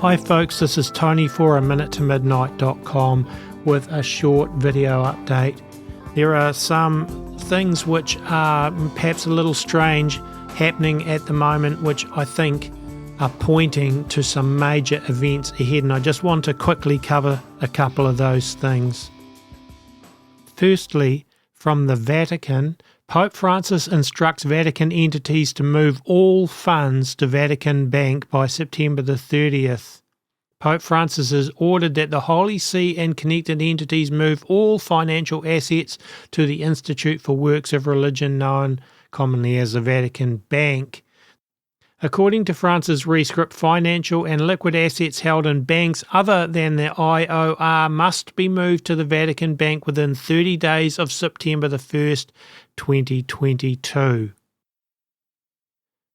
Hi folks, this is Tony for a-minute-to-midnight.com with a short video update. There are some things which are perhaps a little strange happening at the moment, which I think are pointing to some major events ahead, and I just want to quickly cover a couple of those things. Firstly, from the Vatican, Pope Francis instructs Vatican entities to move all funds to Vatican Bank by September the 30th. Pope Francis has ordered that the Holy See and connected entities move all financial assets to the Institute for Works of Religion, known commonly as the Vatican Bank. According to Francis' rescript, financial and liquid assets held in banks other than the IOR must be moved to the Vatican Bank within 30 days of September the 1st, 2022.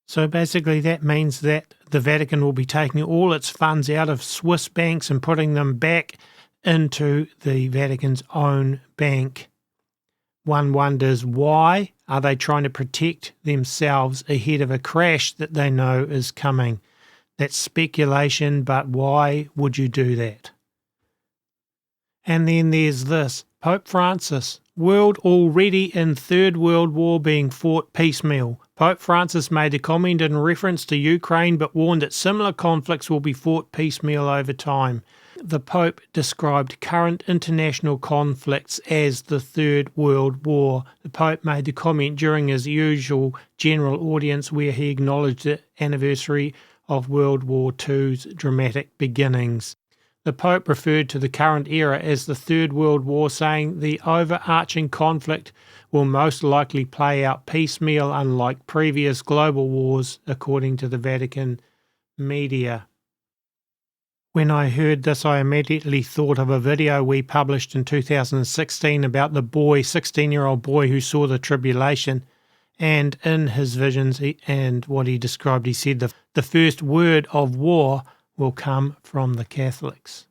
So basically that means that the Vatican will be taking all its funds out of Swiss banks and putting them back into the Vatican's own bank. One wonders, why are they trying to protect themselves ahead of a crash that they know is coming? That's speculation, but why would you do that? And then there's this, Pope Francis, world already in Third World War being fought piecemeal. Pope Francis made a comment in reference to Ukraine but warned that similar conflicts will be fought piecemeal over time. The Pope described current international conflicts as the Third World War. The Pope made the comment during his usual general audience where he acknowledged the anniversary of World War II's dramatic beginnings. The Pope referred to the current era as the Third World War, saying the overarching conflict will most likely play out piecemeal, unlike previous global wars, according to the Vatican media. When I heard this, I immediately thought of a video we published in 2016 about the 16-year-old boy who saw the tribulation, and in his visions and what he described, he said the first word of war will come from the Catholics.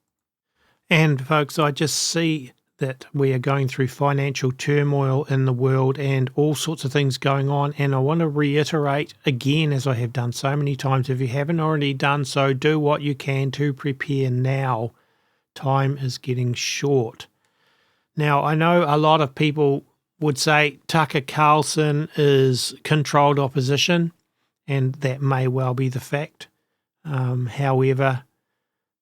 And folks, I just see that we are going through financial turmoil in the world and all sorts of things going on, and I want to reiterate again, as I have done so many times, if you haven't already done so, do what you can to prepare now. Time is getting short. Now, I know a lot of people would say Tucker Carlson is controlled opposition, and that may well be the fact. However,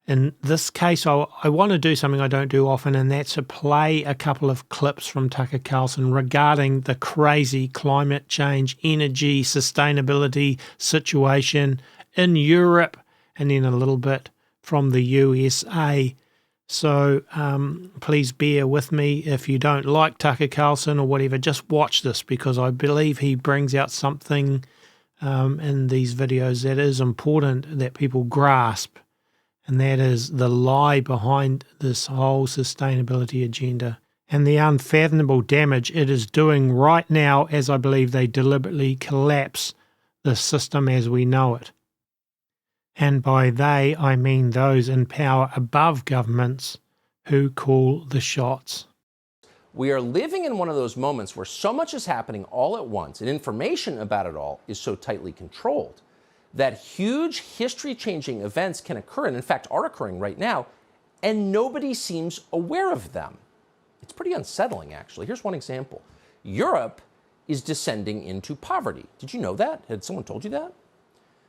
in this case, I want to do something I don't do often, and that's to play a couple of clips from Tucker Carlson regarding the crazy climate change, energy, sustainability situation in Europe, and then a little bit from the USA. So please bear with me if you don't like Tucker Carlson or whatever. Just watch this, because I believe he brings out something in these videos that is important that people grasp. And that is the lie behind this whole sustainability agenda and the unfathomable damage it is doing right now, as I believe they deliberately collapse the system as we know it. And by they, I mean those in power above governments who call the shots. We are living in one of those moments where so much is happening all at once, and information about it all is so tightly controlled that huge history-changing events can occur, and in fact are occurring right now, and nobody seems aware of them. It's pretty unsettling, actually. Here's one example. Europe is descending into poverty. Did you know that? Had someone told you that?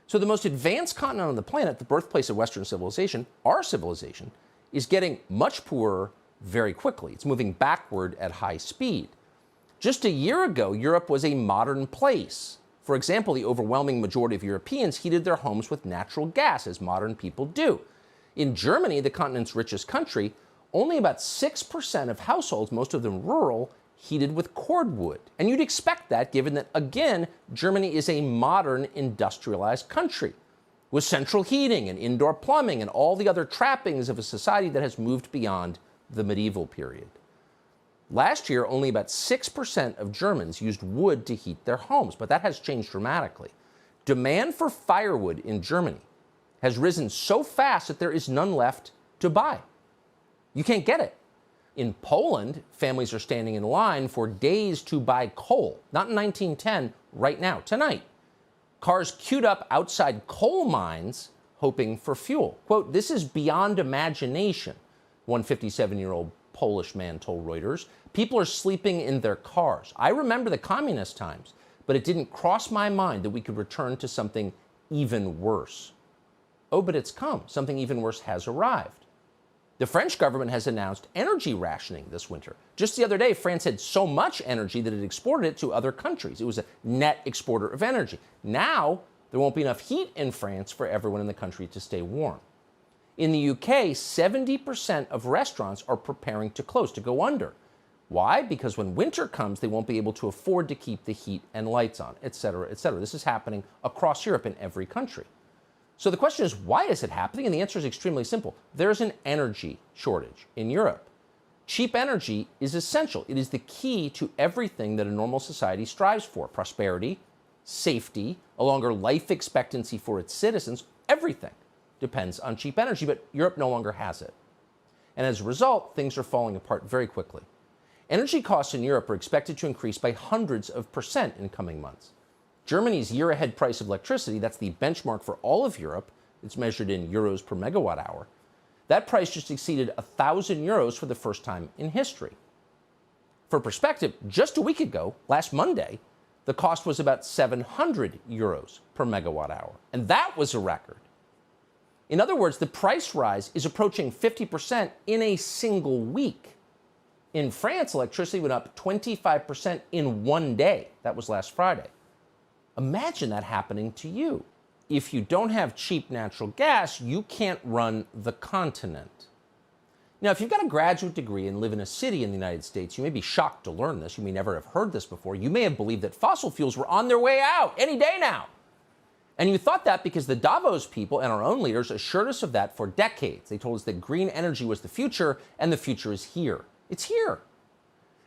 So the most advanced continent on the planet, the birthplace of Western civilization, our civilization, is getting much poorer very quickly. It's moving backward at high speed. Just a year ago, Europe was a modern place. For example, the overwhelming majority of Europeans heated their homes with natural gas, as modern people do. In Germany, the continent's richest country, only about 6% of households, most of them rural, heated with cordwood. And you'd expect that, given that, again, Germany is a modern industrialized country with central heating and indoor plumbing and all the other trappings of a society that has moved beyond the medieval period. Last year, only about 6% of Germans used wood to heat their homes, but that has changed dramatically. Demand for firewood in Germany has risen so fast that there is none left to buy. You can't get it. In Poland, families are standing in line for days to buy coal. Not in 1910, right now, tonight. Cars queued up outside coal mines hoping for fuel. Quote, "This is beyond imagination," one 57-year-old Polish man told Reuters. "People are sleeping in their cars. I remember the communist times, but it didn't cross my mind that we could return to something even worse." Oh, but it's come. Something even worse has arrived. The French government has announced energy rationing this winter. Just the other day, France had so much energy that it exported it to other countries. It was a net exporter of energy. Now, there won't be enough heat in France for everyone in the country to stay warm. In the UK, 70% of restaurants are preparing to close, to go under. Why? Because when winter comes, they won't be able to afford to keep the heat and lights on, et cetera, et cetera. This is happening across Europe in every country. So the question is, why is it happening? And the answer is extremely simple. There's an energy shortage in Europe. Cheap energy is essential. It is the key to everything that a normal society strives for: prosperity, safety, a longer life expectancy for its citizens. Everything depends on cheap energy, but Europe no longer has it. And as a result, things are falling apart very quickly. Energy costs in Europe are expected to increase by hundreds of percent in coming months. Germany's year-ahead price of electricity, that's the benchmark for all of Europe, it's measured in euros per megawatt hour, that price just exceeded 1,000 euros for the first time in history. For perspective, just a week ago, last Monday, the cost was about 700 euros per megawatt hour, and that was a record. In other words, the price rise is approaching 50% in a single week. In France, electricity went up 25% in one day. That was last Friday. Imagine that happening to you. If you don't have cheap natural gas, you can't run the continent. Now, if you've got a graduate degree and live in a city in the United States, you may be shocked to learn this. You may never have heard this before. You may have believed that fossil fuels were on their way out any day now. And you thought that because the Davos people and our own leaders assured us of that for decades. They told us that green energy was the future, and the future is here. It's here.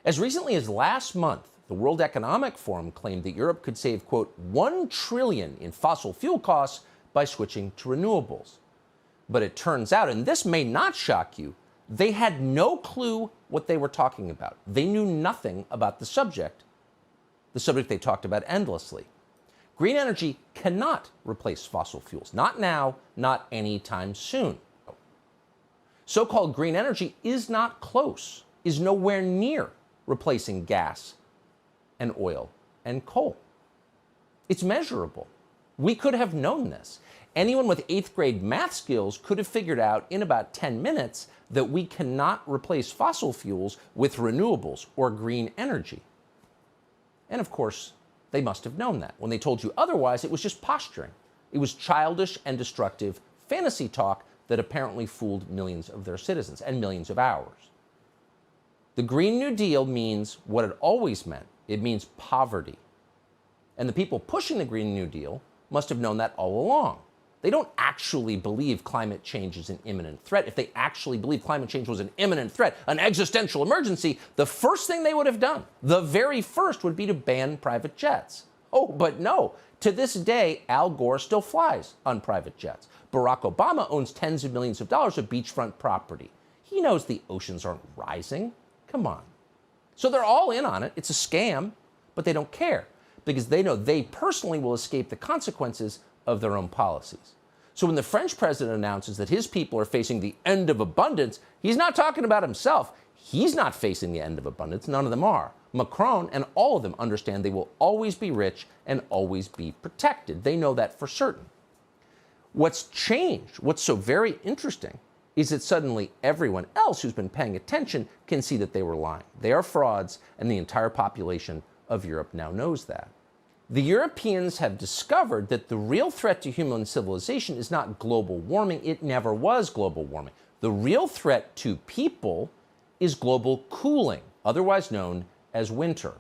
As recently as last month, the World Economic Forum claimed that Europe could save, quote, 1 trillion in fossil fuel costs by switching to renewables. But it turns out, and this may not shock you, they had no clue what they were talking about. They knew nothing about the subject they talked about endlessly. Green energy cannot replace fossil fuels. Not now, not anytime soon. So-called green energy is not close, is nowhere near replacing gas and oil and coal. It's measurable. We could have known this. Anyone with 8th grade math skills could have figured out in about 10 minutes that we cannot replace fossil fuels with renewables or green energy. And of course, they must have known that. When they told you otherwise, it was just posturing. It was childish and destructive fantasy talk that apparently fooled millions of their citizens and millions of ours. The Green New Deal means what it always meant. It means poverty. And the people pushing the Green New Deal must have known that all along. They don't actually believe climate change is an imminent threat. If they actually believed climate change was an imminent threat, an existential emergency, the first thing they would have done, the very first, would be to ban private jets. Oh, but no. To this day, Al Gore still flies on private jets. Barack Obama owns tens of millions of dollars of beachfront property. He knows the oceans aren't rising. Come on. So they're all in on it. It's a scam, but they don't care because they know they personally will escape the consequences of their own policies. So when the French president announces that his people are facing the end of abundance, he's not talking about himself. He's not facing the end of abundance. None of them are. Macron and all of them understand they will always be rich and always be protected. They know that for certain. What's changed, what's so very interesting, is that suddenly everyone else who's been paying attention can see that they were lying. They are frauds, and the entire population of Europe now knows that. The Europeans have discovered that the real threat to human civilization is not global warming. It never was global warming. The real threat to people is global cooling, otherwise known as winter.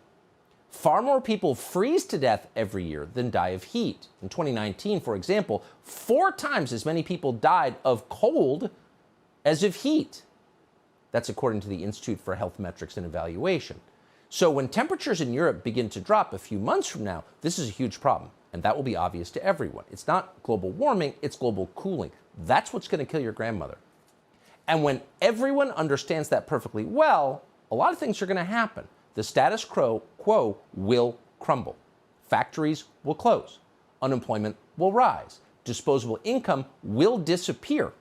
Far more people freeze to death every year than die of heat. In 2019, for example, 4 times as many people died of cold as of heat. That's according to the Institute for Health Metrics and Evaluation. So when temperatures in Europe begin to drop a few months from now, this is a huge problem, and that will be obvious to everyone. It's not global warming, it's global cooling. That's what's going to kill your grandmother. And when everyone understands that perfectly well, a lot of things are going to happen. The status quo will crumble. Factories will close. Unemployment will rise. disposable income will disappear.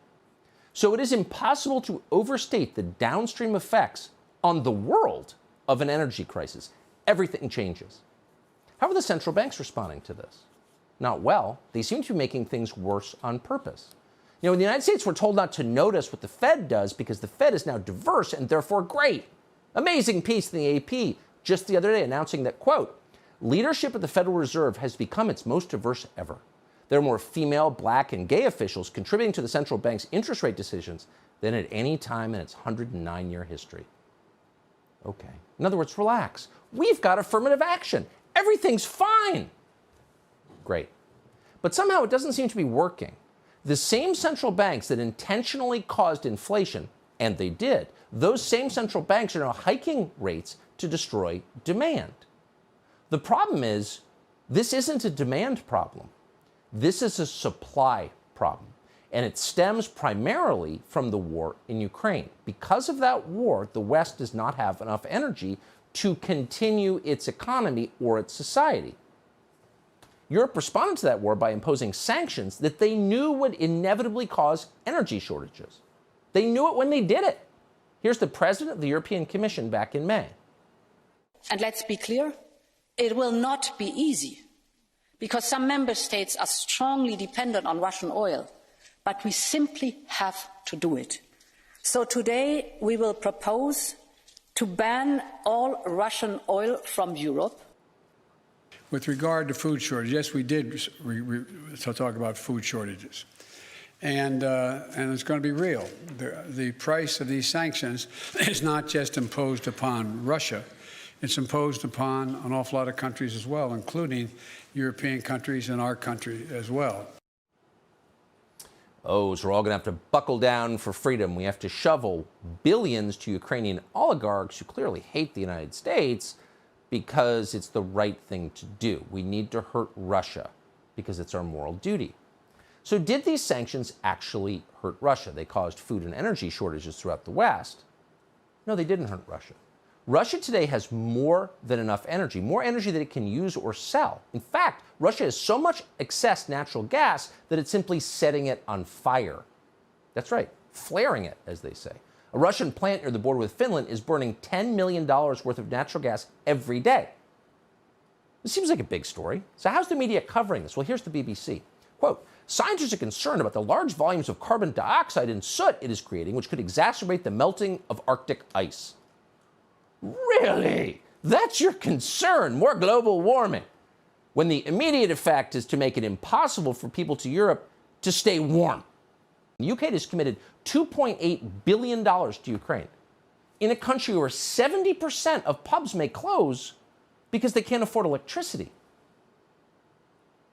So it is impossible to overstate the downstream effects on the world of an energy crisis. Everything changes. How are the central banks responding to this? Not well. They seem to be making things worse on purpose. In the United States, we're told not to notice what the Fed does because the Fed is now diverse and therefore great. Amazing piece in the AP just the other day announcing that, quote, leadership at the Federal Reserve has become its most diverse ever. There are more female, black, and gay officials contributing to the central bank's interest rate decisions than at any time in its 109-year history. Okay. In other words, relax. We've got affirmative action. Everything's fine. Great. But somehow it doesn't seem to be working. The same central banks that intentionally caused inflation, and they did, those same central banks are now hiking rates to destroy demand. The problem is, this isn't a demand problem. This is a supply problem. And it stems primarily from the war in Ukraine. Because of that war, the West does not have enough energy to continue its economy or its society. Europe responded to that war by imposing sanctions that they knew would inevitably cause energy shortages. They knew it when they did it. Here's the president of the European Commission back in May. And let's be clear, it will not be easy, because some member states are strongly dependent on Russian oil, but we simply have to do it. So today we will propose to ban all Russian oil from Europe. With regard to food shortage, yes, we did talk about food shortages. And it's going to be real. The price of these sanctions is not just imposed upon Russia. It's imposed upon an awful lot of countries as well, including European countries and our country as well. Oh, so we're all going to have to buckle down for freedom. We have to shovel billions to Ukrainian oligarchs who clearly hate the United States because it's the right thing to do. We need to hurt Russia because it's our moral duty. So did these sanctions actually hurt Russia? They caused food and energy shortages throughout the West. No, they didn't hurt Russia. Russia today has more than enough energy, more energy that it can use or sell. In fact, Russia has so much excess natural gas that it's simply setting it on fire. That's right, flaring it, as they say. A Russian plant near the border with Finland is burning $10 million worth of natural gas every day. This seems like a big story. So how's the media covering this? Well, here's the BBC. Quote, scientists are concerned about the large volumes of carbon dioxide and soot it is creating, which could exacerbate the melting of Arctic ice. Really? That's your concern? More global warming? When the immediate effect is to make it impossible for people to Europe to stay warm. The UK has committed $2.8 billion to Ukraine in a country where 70% of pubs may close because they can't afford electricity.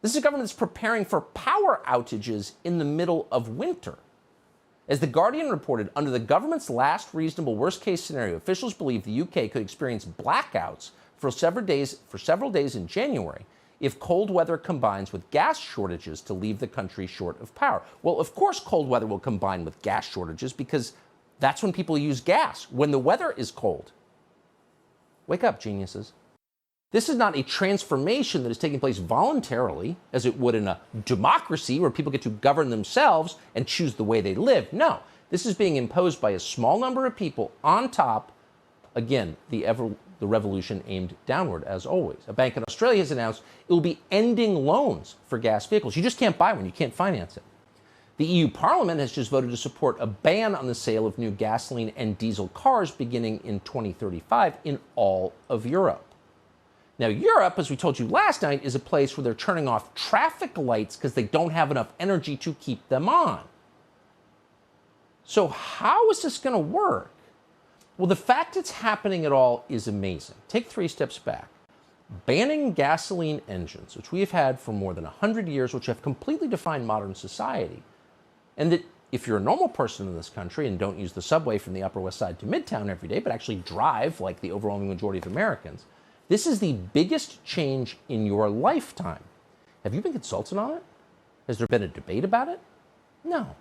This is a government that's preparing for power outages in the middle of winter. As The Guardian reported, under the government's last reasonable worst-case scenario, officials believe the UK could experience blackouts for several days in January if cold weather combines with gas shortages to leave the country short of power. Well, of course cold weather will combine with gas shortages because that's when people use gas, when the weather is cold. Wake up, geniuses. This is not a transformation that is taking place voluntarily, as it would in a democracy where people get to govern themselves and choose the way they live. No, this is being imposed by a small number of people on top, again, the revolution aimed downward, as always. A bank in Australia has announced it will be ending loans for gas vehicles. You just can't buy one. You can't finance it. The EU Parliament has just voted to support a ban on the sale of new gasoline and diesel cars beginning in 2035 in all of Europe. Now, Europe, as we told you last night, is a place where they're turning off traffic lights because they don't have enough energy to keep them on. So how is this going to work? Well, the fact it's happening at all is amazing. Take 3 steps back. Banning gasoline engines, which we have had for more than 100 years, which have completely defined modern society, and that if you're a normal person in this country and don't use the subway from the Upper West Side to Midtown every day, but actually drive like the overwhelming majority of Americans, this is the biggest change in your lifetime. Have you been consulted on it? Has there been a debate about it? No.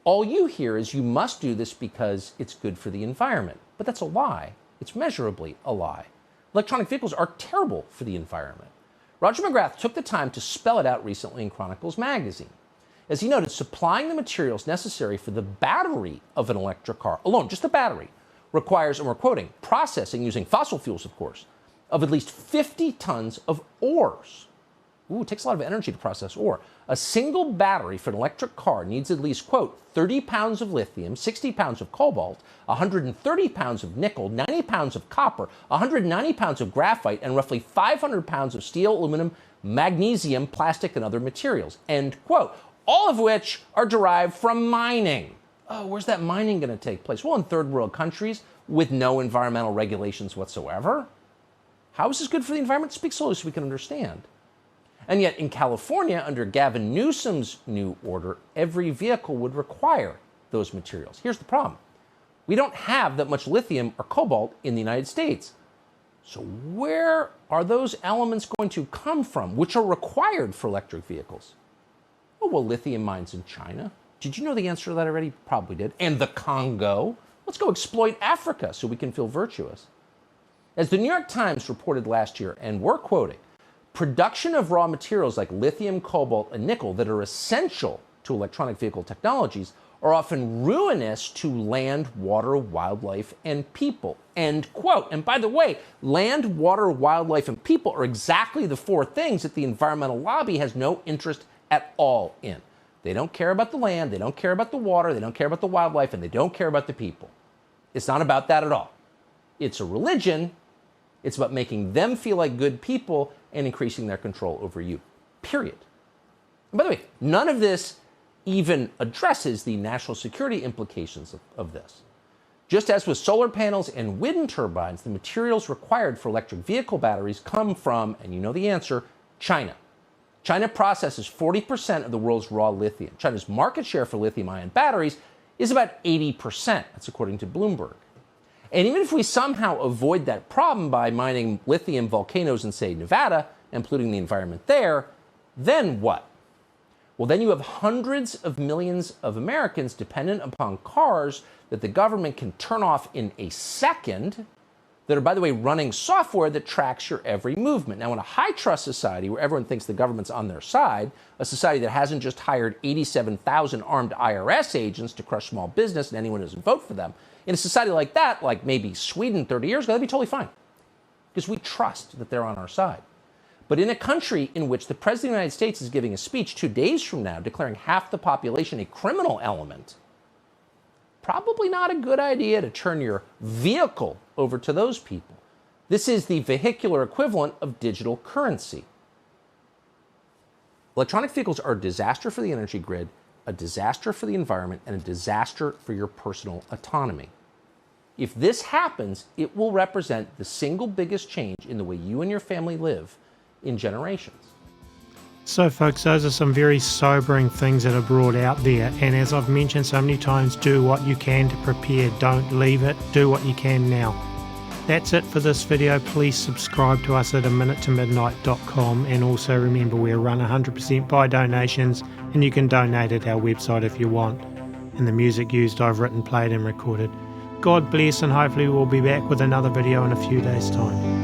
All you hear is you must do this because it's good for the environment. But that's a lie. It's measurably a lie. Electronic vehicles are terrible for the environment. Roger McGrath took the time to spell it out recently in Chronicles magazine. As he noted, supplying the materials necessary for the battery of an electric car alone, just the battery, requires, and we're quoting, processing using fossil fuels, of course, of at least 50 tons of ores. Ooh, it takes a lot of energy to process ore. A single battery for an electric car needs at least, quote, 30 pounds of lithium, 60 pounds of cobalt, 130 pounds of nickel, 90 pounds of copper, 190 pounds of graphite, and roughly 500 pounds of steel, aluminum, magnesium, plastic, and other materials, end quote. All of which are derived from mining. Oh, where's that mining going to take place? Well, in third world countries with no environmental regulations whatsoever. How is this good for the environment? Speak slowly so we can understand. And yet in California, under Gavin Newsom's new order, every vehicle would require those materials. Here's the problem. We don't have that much lithium or cobalt in the United States. So where are those elements going to come from, which are required for electric vehicles? Oh, well, lithium mines in China. Did you know the answer to that already? Probably did. And the Congo. Let's go exploit Africa so we can feel virtuous. As the New York Times reported last year, and we're quoting, production of raw materials like lithium, cobalt, and nickel that are essential to electronic vehicle technologies are often ruinous to land, water, wildlife, and people, end quote. And by the way, land, water, wildlife, and people are exactly the four things that the environmental lobby has no interest at all in. They don't care about the land, they don't care about the water, they don't care about the wildlife, and they don't care about the people. It's not about that at all. It's a religion. It's about making them feel like good people and increasing their control over you, period. And by the way, none of this even addresses the national security implications of this. Just as with solar panels and wind turbines, the materials required for electric vehicle batteries come from, and you know the answer, China. China processes 40% of the world's raw lithium. China's market share for lithium-ion batteries is about 80%. That's according to Bloomberg. And even if we somehow avoid that problem by mining lithium volcanoes in, say, Nevada and polluting the environment there, then what? Well, then you have hundreds of millions of Americans dependent upon cars that the government can turn off in a second that are, by the way, running software that tracks your every movement. Now, in a high-trust society where everyone thinks the government's on their side, a society that hasn't just hired 87,000 armed IRS agents to crush small business and anyone who doesn't vote for them, in a society like that, like maybe Sweden 30 years ago, that'd be totally fine because we trust that they're on our side. But in a country in which the President of the United States is giving a speech 2 days from now declaring half the population a criminal element, probably not a good idea to turn your vehicle over to those people. This is the vehicular equivalent of digital currency. Electronic vehicles are a disaster for the energy grid, a disaster for the environment, and a disaster for your personal autonomy. If this happens, it will represent the single biggest change in the way you and your family live in generations. So folks, those are some very sobering things that are brought out there, and as I've mentioned so many times, do what you can to prepare, don't leave it, do what you can now. That's it for this video. Please subscribe to us at aminutemidnight.com, and also remember we're run 100% by donations, and you can donate at our website if you want. And the music used I've written, played and recorded. God bless, and hopefully we'll be back with another video in a few days' time.